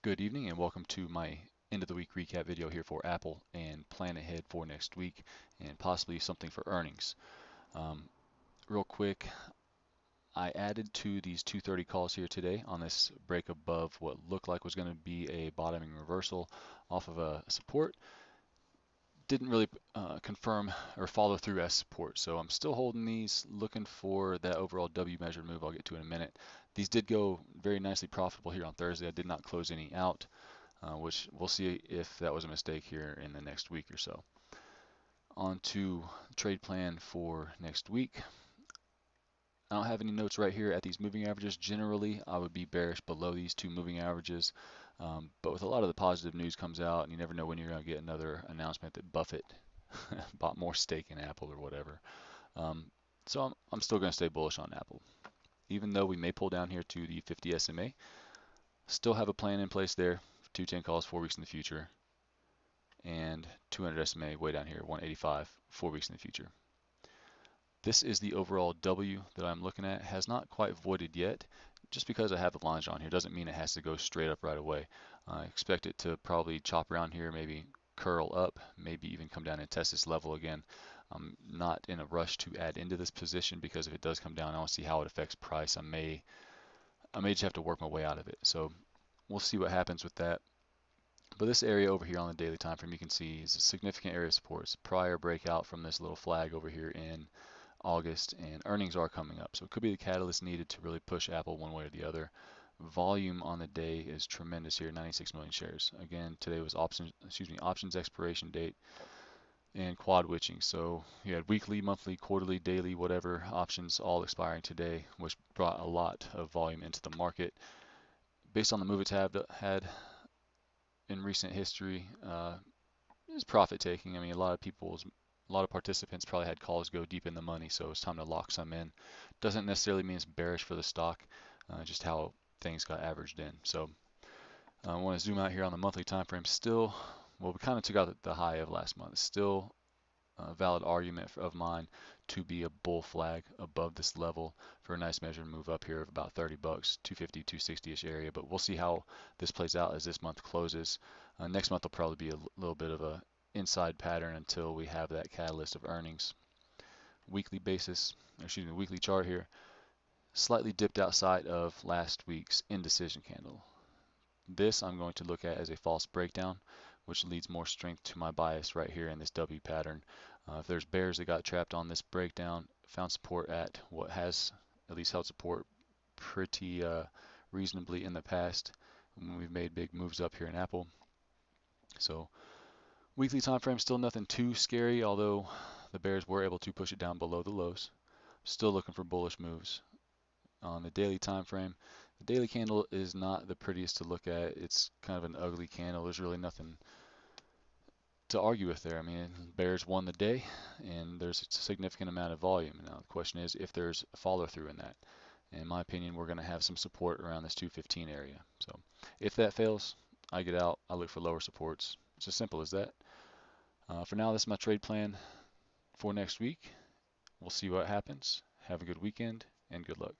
Good evening and welcome to my end of the week recap video here for Apple and plan ahead for next week and possibly something for earnings. Um, Real quick, I added to these 230 calls here today on this break above what looked like was going to be a bottoming reversal off of a support. Didn't really confirm or follow through as support, so I'm still holding these, looking for that overall W measured move I'll get to in a minute. These did go very nicely profitable here on Thursday. I did not close any out. Which we'll see if that was a mistake here in the next week or so. On to trade plan for next week. I don't have any notes right here at these moving averages. Generally, I would be bearish below these two moving averages, but with a lot of the positive news comes out, and you never know when you're going to get another announcement that Buffett bought more stake in Apple or whatever. So I'm still going to stay bullish on Apple. Even though we may pull down here to the 50 SMA, still have a plan in place there. 210 calls 4 weeks in the future. And 200 SMA way down here, 185, 4 weeks in the future. This is the overall W that I'm looking at. Has not quite voided yet. Just because I have the lines on here doesn't mean it has to go straight up right away. I expect it to probably chop around here, maybe curl up, maybe even come down and test this level again. I'm not in a rush to add into this position because if it does come down, I want to see how it affects price. I may just have to work my way out of it. So we'll see what happens with that. But this area over here on the daily time frame, you can see is a significant area of support. It's a prior breakout from this little flag over here in August, and earnings are coming up. So it could be the catalyst needed to really push Apple one way or the other. Volume on the day is tremendous here, 96 million shares. Again, today was options expiration date and quad witching. So you had weekly, monthly, quarterly, daily, whatever options all expiring today, which brought a lot of volume into the market. Based on the move it's had in recent history, is profit taking. I mean, a lot of participants probably had calls go deep in the money, so it's time to lock some in. Doesn't necessarily mean it's bearish for the stock, just how things got averaged in. So I want to zoom out here on the monthly time frame. Still, well, we kind of took out the high of last month. Still a valid argument of mine to be a bull flag above this level for a nice measured move up here of about 30 bucks, 250, 260-ish area. But we'll see how this plays out as this month closes. Next month will probably be a little bit of a inside pattern until we have that catalyst of earnings. Weekly basis, weekly chart here, slightly dipped outside of last week's indecision candle. This I'm going to look at as a false breakdown, which leads more strength to my bias right here in this W pattern. If there's bears that got trapped on this breakdown, found support at what has at least held support pretty reasonably in the past when we've made big moves up here in Apple. So weekly time frame, still nothing too scary, although the bears were able to push it down below the lows. Still looking for bullish moves. On the daily time frame, the daily candle is not the prettiest to look at. It's kind of an ugly candle. There's really nothing to argue with there. I mean, bears won the day, and there's a significant amount of volume. Now, the question is if there's a follow through in that. In my opinion, we're going to have some support around this 215 area. So if that fails, I get out. I look for lower supports. It's as simple as that. For now, this is my trade plan for next week. We'll see what happens. Have a good weekend, and good luck.